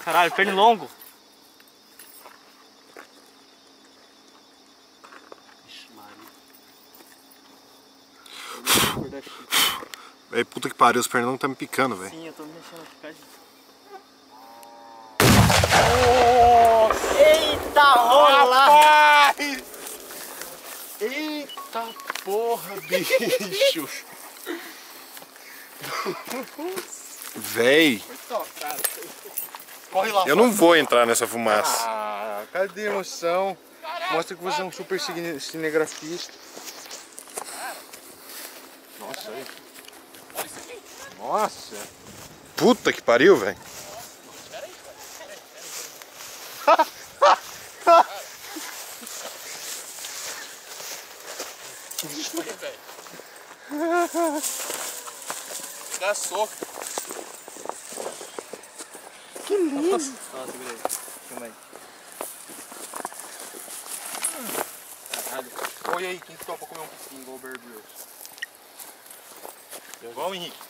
Caralho, pernilongo. Véi, puta que pariu, os pernilongos tá me picando, velho. Sim, eu tô me mexendo aqui, cadinho. Eita, rola! Eita porra, bicho! Véi! Corre lá. Eu não vou entrar nessa fumaça. Ah, cadê a emoção? Mostra que você é um super cinegrafista. Nossa, aí. Nossa! Puta que pariu, velho. Dá soco. Que lindo. Nossa, segura aí. Filma aí. Caralho. Olha aí, quem topa comer um pouquinho igual o Bear Grylls? Igual o Henrique.